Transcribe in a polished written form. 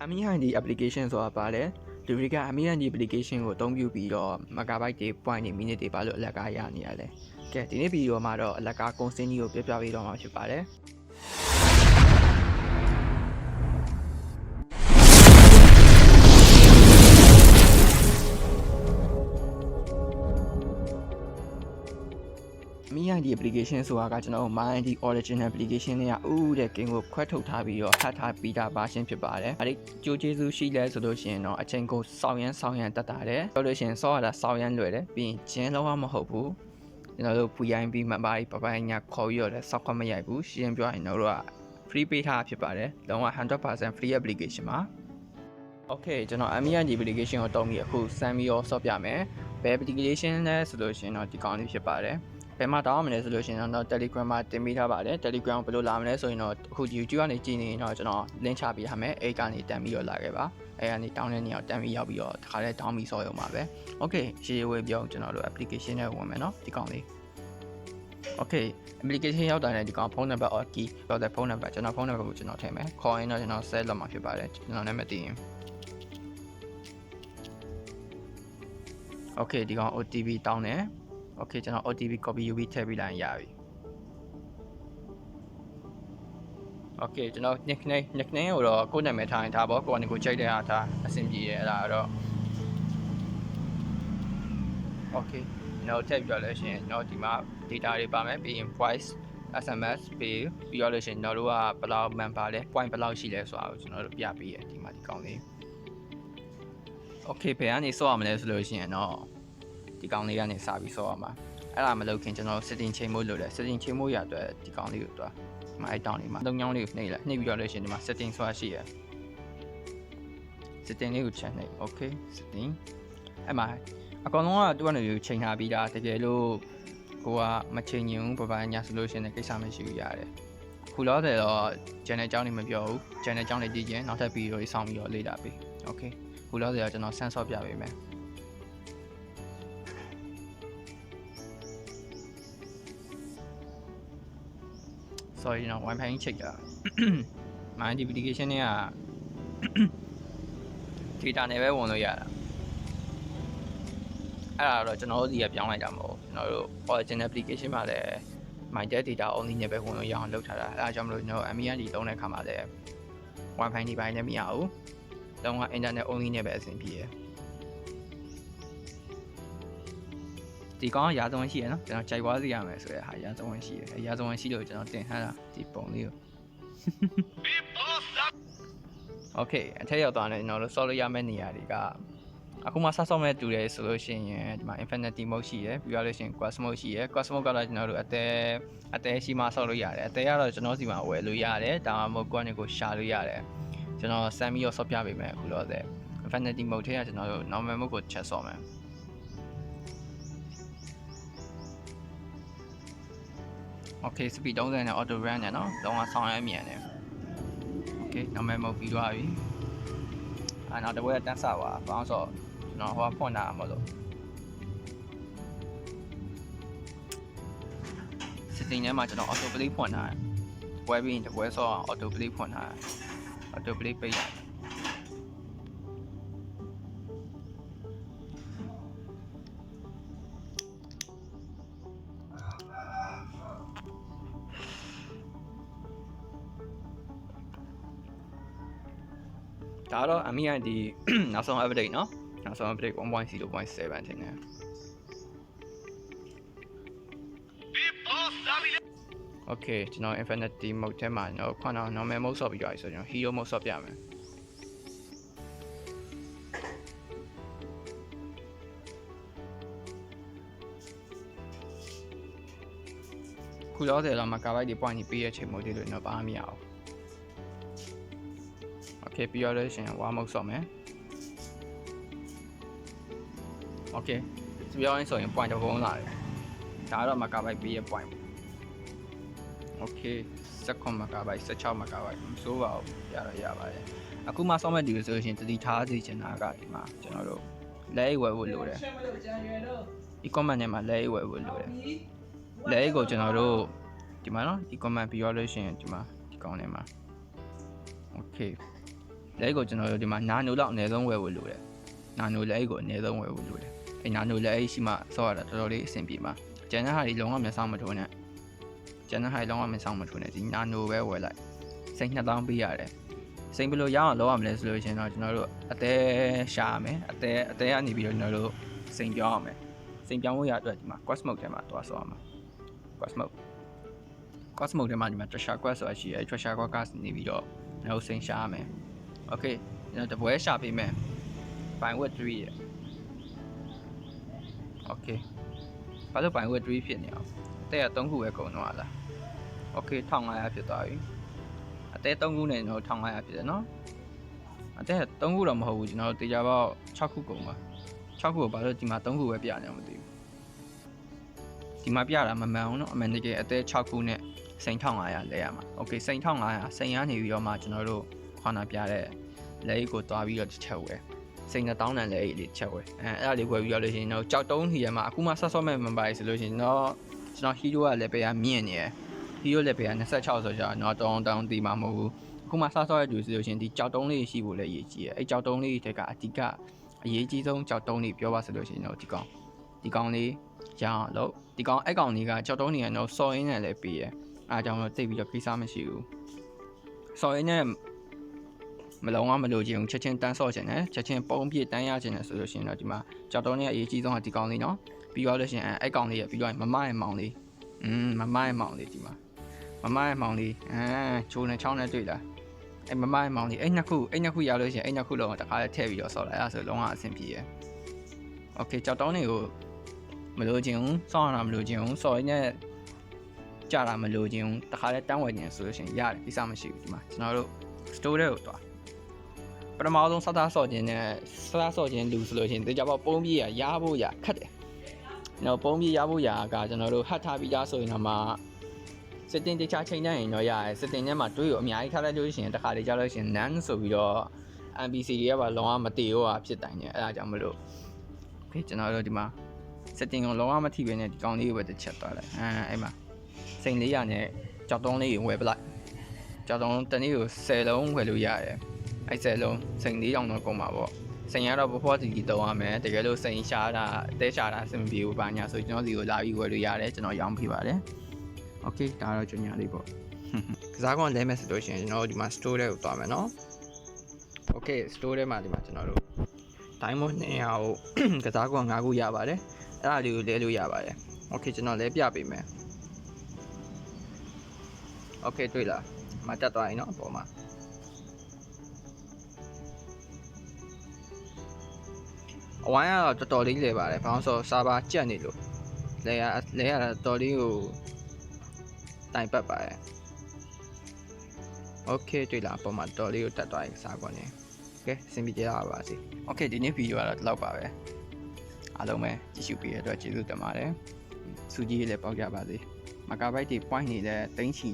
AmiHandy application ဆိုတာပါလေလူတွေက AmiHandy application ကိုအသုံးပြုပြီးတော့ megabyte တွေ point တွေ minute တွေပါလို့အလကားရနေရလဲကဲဒီနေ့ဗီဒီယိုမှာတော့အလကား constant ကြီးကိုပြပြပေးတော့မှာဖြစ်ပါတယ်AmiHandy application ဆိုတာကကျွန်တော်တို့ MyHandy original application တွေကတဲ့ game ကိုခွဲထုတ်ထားပြီးတော့ hack ထားပြီးတာ version ဖြစ်ပါတယ်။အဲဒီကြိုးကျေးဇူးရှိလဲဆိုလို့ရှိရင်တော့အချိန်ကိုစောင့်ရမ်းတက်တာတယ်။ပြောလို့ရှိရင်စောရတာစောင့်ရမ်းလွယ်တယ်။ပြီးရင်ဂျင်းလုံးဝမဟုတ်ဘူး။ကျွန်တော်တို့ VIP မပါပပိုင်းညာခေါ်ပြီးတော့လည်းစောက်ခွင့်မရိုက်ဘူး။ရှင်းပြောရင်တော့ free ပေးထားဖြစ်ပါတယ်။လုံးဝ 100% free application ပါ။ Okay ကျွန်တော် AmiHandy application ကိုတုံးပြီးအခုစမ်းပြီးတော့ဆော့ပြမယ်။ဘယ် application လဲဆိုလို့ရှိရင်တော့ဒီကောင်လေးဖြစ်ပါတယ်။ဘယ်မှာတောင်းမလဲဆိုလို့ရှိရင်တော့ Telegram မှာတင်ပေးထားပါတယ် Telegram ဘယ်လိုလာမလဲဆိုရင်တော့အခု YouTube ကနေကြည့်နေရင်တော့ကျွန်တော် link ချပေးထားမယ်အဲ့ကနေတန်ပြီးတော့လာခဲ့ပါအဲ့ကနေတောင်းတဲ့နေရာတန်ပြီးရောက်ပြီးတော့တခါလဲတောင်းပြီးဆော့ရုံပါပဲ Okay ရေဝေးပြောကျွန်တော်တို့ application နဲ့ဝင်မယ်เนาะဒီကောင်လေး Okay application ရောက်တာနဲ့ဒီကောင်ဖုန်းနံပါတ် or key တော့တဲ့ဖုန်းနံပါတ်ကျွန်တော်ဖုန်းနံပါတ်ကိုကျွန်တော်ထည့်မယ်ခေါ်ရင်တော့ကျွန်တော် set လုပ်မှာဖြစ်ပါတယ်ကျွန်တော်လည်းမသိရင် Okay ဒီကောင် OTP တောင်းတယ် Okay ကျွန်တော် OTP copy UV ထည့်ပြီးလိုက်ရပြီ Okay ကျွန်တော် nickname ကိုတော့ကိုယ့်နာမည်ထားရင်ထားပေါ့ကိုကနေကိုချိန်တဲ့အားထားအဆင်ပြေတယ်အဲ့ဒါတော့ Okay ကျွန်တော်ထည့်ပြီးတော့လဲရှင်ကျွန်တော်ဒီမှာ data တွေပါမယ်ပြီးရင် voice SMS ပြီးတော့လဲရှင်ကျွန်တော်တို့ကဘယ်လောက် man ပါလဲ point ဘယ်လောက်ရှိလဲဆိုတာကိုကျွန်တော်တို့ပြပေးရဒီမှာဒီကောင်းလေး Okay ဘယ်ကနေစော့ရမလဲဆိုလို့ရှိရင်တော့ဒီကောင်လေးကနေစပြီးဆော့ရမှာအဲ့ဒါမလုပ်ခင်ကျွန်တော် setting ချိန်မို့လို့လဲ setting ချိန်မို့ရအတွက်ဒီကောင်လေးကိုတွားဒီမှာအဲ့တောင်းလေးမှာသုံးချောင်းလေးကိုနှိပ်လိုက်နှိပ်ပြီးတော့လို့ရှိရင်ဒီမှာ setting ဆိုတာရှိရ setting လေးကိုချက်နှိပ် okay setting အဲ့မှာအကောင်လုံးကသူကနေချိန်ထားပြီးသားတကယ်လို့ကိုကမချိန်ရင်ဘူးပပညာဆိုလို့ရှိရင်ကိစ္စမရှိဘူးရတယ်ခုလောတယ်တော့ channel အကြောင်းနေမပြောဘူး channel အကြောင်းနေတည်ခြင်းနောက်ထပ်ဗီဒီယိုလေးဆောင်းပြီးတော့လေ့လာပေး okay ခုလောတယ်တော့ကျွန်တော်ဆန်းဆော့ပြပေးမယ်sorry နော် wifi ချိန်တာ MyHandy application เนี่ย data နဲ့ပဲဝင်လို့ရတာအဲ့ဒါတော့ကျွန်တော်တို့ဒီကပြောင်းလိုက်တာမဟုတ်ကျွန်တော်တို့ original application မှာလည်း MyHandy data only နဲ့ပဲဝင်လို့ရအောင်လုပ်ထားတာအဲ့ဒါကြောင့်မလို့ကျွန်တော် AmiHandy သုံးတဲ့အခါမှာလည်း wifi ဒီပိုင်းနဲ့မရဘူးလုံးဝ internet only နဲ့ပဲအဆင်ပြေတယ်ဒီကောင်ကရာဇဝင်ရှိရနော်ကျွန်တော်ကြိုက်သွားစီရမယ်ဆိုတဲ့ဟာရာဇဝင်ရှိတယ်ရာဇဝင်ရှိလို့ကျွန်တော်တင်ထားတာဒီပုံလေးကို Okay အထက်ရောက်သွားတယ်ကျွန်တော်တို့ဆော့လို့ရမယ့်နေရာတွေကအခုမှဆော့မဲ့တူတယ်ဆိုလို့ရှိရင်ဒီမှာ infinity mode ရှိရယ်ပြီးတော့လို့ရှိရင် quad mode ရှိရယ် quad mode ကတော့ကျွန်တော်တို့အသေးရှိမှဆော့လို့ရတယ်အသေးကတော့ကျွန်တော်စီမှာဝယ်လို့ရတယ်ဒါမှမဟုတ်ကိုယ့်အနေကိုရှာလို့ရတယ်ကျွန်တော်စမ်းပြီးတော့ဆော့ပြပေးမယ်အခုတော့တဲ့ infinity mode ထဲကကျွန်တော်တို့ normal mode ကိုချက်ဆော့မယ်Okay speed 30နဲ့ auto run နဲ့เนาะလုံးဝဆောင်းရမ်းမြန်တယ် Okay နောက်မဲ့မဟုတ်ပြီးသွားပြီနောက်တစ်ပွဲတန်းစားပါဘာလို့ဆိုကျွန်တော်ဟိုကဖွင့်တာမလို့ setting ထဲမှာကျွန်တော် auto play ဖွင့်တာပွဲပြီးရင်တစ်ပွဲဆော auto play ဖွင့်တာ auto play ပိတ်တာဒါတော့ AmiHandy နောက်ဆုံး update เนาะနောက်ဆုံး update 1.0.7 ထင်တယ် Okay ကျွန်တော် infinity mode ထဲမှာကျွန်တော်ခုနက normal mode ဆော့ပြီးသွားပြီဆိုကျွန်တော် hero mode ဆော့ပြမယ်ခုလောတယ်တော့မှာကာဘိုက်တွေ point ကြီးပေးရချိန်မို့ဒီလိုတော့ပါမရအောင်Okay ပြီးတော့လို့ရှိရင် war mode ဆော့မယ် Okay ပြောရင်ဆိုရင် point တစ်ခုံးလာတယ်ဒါကတော့ megabyte ပေးရ point Okay 16 megabyte 16 megabyte မစိုးပါဘူးရတော့ရပါတယ်အခုမှဆော့မဲ့ဒီလိုဆိုရင်တတိထားစီချင်တာကဒီမှာကျွန်တော်တို့လဲဝယ်ဖို့လိုတယ် e-commerce နဲ့မှာလဲဝယ်ဖို့လိုတယ်လဲကိုကျွန်တော်တို့ဒီမှာနော် e-commerce ပြီးတော့လို့ရှိရင်ဒီမှာဒီကောင်းနေမှာ Okay လက်ကိုကျွန်တော်တို့ဒီမှာနာနိုလောက်အနည်းဆုံးဝယ်ဖို့လိုတယ်နာနိုလက်ကိုအနည်းဆုံးဝယ်ဖို့လိုတယ်အဲ့နာနိုလက်ရှိမှဆော့ရတာတော်တော်လေးအဆင်ပြေမှာကျန်တဲ့ဟာတွေလုံးဝမဆောင်မထိုးနဲ့ကျန်တဲ့ဟာတွေလုံးဝမဆောင်မထိုးနဲ့ဒီနာနိုပဲဝယ်လိုက်စိတ်2000ပေးရတယ်စိတ်ဘယ်လိုရအောင်လုပ်ရမလဲဆိုလို့ရှင်တော့ကျွန်တော်တို့အသေးရှာရမယ်အသေးကနေပြီးတော့ကျွန်တော်တို့စိတ်ပြောင်းရမယ်စိတ်ပြောင်းဖို့ရအတွက်ဒီမှာ quest mode ထဲမှာသွားဆော့ရမှာ quest mode ထဲမှာဒီမှာ treasure quest ဆိုတာရှိတယ် treasure quest နေပြီးတော့ကျွန်တော်စိတ်ရှာရမယ် okay ကျွန်တော်တပွဲရှာပေးမယ် by word 3ရ okay ဘာလို့ by word 3ဖြစ်နေအောင်တဲ့က3ခုပဲကုန်တော့လား okay 1500ဖြစ်သွားပြီအသေး3ခုနဲ့ကျွန်တော်1500ဖြစ်တယ်နော်အသေး3ခုတော့မဟုတ်ဘူးကျွန်တော်တေချာပေါက်6ခုကုန်ပါ6ခုကိုဘာလို့ဒီမှာ3ခုပဲပြနေအောင်မသိဘူးဒီမှာပြတာမမှန်အောင်နော်အမှန်တကယ်အသေး6ခုနဲ့စိန်1500လဲရမှာโอเคစိန်1500စိန်ရနေပြီးတော့မှကျွန်တော်တို့ခွာနာပြတဲ့လက်အိတ်ကိုတွားပြီးတော့တစ်ချက်ဝယ်စိန်1000တန်လက်အိတ်လေးတစ်ချက်ဝယ်အဲ့ဒါလေးဝယ်ပြီးတော့လို့ရှိရင်တော့ကြောက်တုံးထီရမှာအခုမှဆက်ဆော့မဲ့မပါဆိုလို့ရှိရင်တော့ကျွန်တော်ဟီးရိုးကလည်းပဲမြင့်နေတယ်ဟီးရိုးလည်းပဲ26ဆိုကြတော့တောင်းတီးမှာမဟုတ်ဘူးအခုမှဆက်ဆော့ရတူဆိုလို့ရှိရင်ဒီကြောက်တုံးလေးရှိဖို့လည်းအရေးကြီးတယ်အဲ့ကြောက်တုံးလေးတွေကအဓိကအရေးကြီးဆုံးကြောက်တုံးလေးပြောပါဆိုလို့ရှိရင်တော့ဒီကောင်လေးရအောင်လို့ဒီကောင်အဲ့ကောင်လေးကကြောက်တုံးနေရတော့စော်ရင်းနဲ့လည်းပြီးရအားကြောင့်တော့တိတ်ပြီးတော့ကိစ္စမရှိဘူးစော်ရင်းနဲ့မလုံးဝမလို့ခြင်းချက်ချင်းတန်းဆော့ခြင်းနဲ့ချက်ချင်းပုံပြည့်တန်းရခြင်းနဲ့ဆိုလို့ရှိရင်တော့ဒီမှာကြောက်တုံးရဲ့အရေးကြီးဆုံးကဒီကောင်လေးနော်ပြီးတော့လို့ရှိရင်အဲ့ကောင်လေးရပြီးတော့မမရဲ့မောင်လေးမမရဲ့မောင်လေးဒီမှာမမရဲ့မောင်လေးချိုးနဲ့ချောင်းနဲ့တွေ့လားအဲ့မမရဲ့မောင်လေးအဲ့နှစ်ခုရလို့ရှိရင်အဲ့နှစ်ခုလုံးတခါလေးထည့်ပြီးတော့ဆော့လိုက်အဲ့ဒါဆိုလုံးဝအဆင်ပြေရယ်โอเคကြောက်တုံးတွေကိုမလို့ခြင်းဆော့ရတာမလို့ခြင်းဆော့ရင်းနဲ့ကြတာမလို့ခြင်းတခါလေးတန်းဝယ်ခြင်းဆိုလို့ရှိရင်ရတယ်ကိစ္စမရှိဘူးဒီမှာကျွန်တော်တို့ store တွေကိုတွားပထမဆုံးစသားဆော့ခြင်းနဲ့စသားဆော့ခြင်းလူဆိုလို့ရှိရင်တေချာပေါက်ပုံးပြေးရဖို့ရခက်တယ်နော်ပုံးပြေးရဖို့ရကကျွန်တော်တို့ဟတ်ထားပြီးသားဆိုရင်တော့မှစတင်တခြားချိန်တိုင်းရင်တော့ရတယ်စတင်ထဲမှာတွေးရအများကြီးထားလိုက်လို့ရှိရင်တခါလေးကြားလို့ရှိရင် none ဆိုပြီးတော့ NPC တွေကပါလုံးဝမတည်ရောဖြစ်တိုင်းတယ်အဲ့ဒါကြောင့်မလို့โอเคကျွန်တော်တို့ဒီမှာစတင်ကိုလုံးဝမထိပဲနဲ့ဒီကောင်လေးကိုပဲတစ်ချက်သွားလိုက်အဲ့မှာစိန်400နဲ့ကြောက်တုံးလေးကိုဝယ်ပလိုက်ကြောက်တုံးတနေ့ကို10လုံးဝယ်လို့ရတယ်အဲ့10လုံးစိန်4000တော့ကုန်ပါပေါ့စိန်ရတော့ပေါ်စီတုံးရမယ်တကယ်လို့စိန်ရှာတာတဲရှာတာအဆင်ပြေဘူးပါညာဆိုကျွန်တော်စီကိုလာပြီးဝယ်လို့ရတယ်ကျွန်တော်ရောင်းပြပါတယ်โอเคဒါတော့ကျွန်ညာလေးပေါ့ကစားကွန်လဲမယ်ဆိုလို့ရှိရင်ကျွန်တော်ဒီမှာ store ထဲကိုသွားမယ်နော်โอเค store ထဲမှာဒီမှာကျွန်တော်တို့ diamond 200ကိုကစားကွန်5ခုရပါတယ်အဲ့ဒါလေးကိုလဲလို့ရပါတယ်โอเคကျွန်တော်လဲပြပေးမယ်โอเคတွေ့လားမတက်သွားရင်เนาะအပေါ်မှာအဝိုင်းကတော့တော်တော်လေးလဲပါတယ်ဘာလို့ဆိုစာပါကြက်နေလို့လဲရတာတော်လေးကိုတိုင်ပတ်ပါတယ်โอเคတွေ့လားအပေါ်မှာတော်လေးကိုတက်သွားရင်စားကွန်နေโอเคစင်ပြီးကြရပါစေโอเคဒီနေ့ဗီဒီယိုကတော့ဒီလောက်ပါပဲအားလုံးပဲကြည့်ရှုပေးတဲ့အတွက်ကျေးဇူးတင်ပါတယ်စူကြီးလည်းပေါက်ကြပါစေမကာဘိုက်တွေ point နေတဲ့တင်းချီ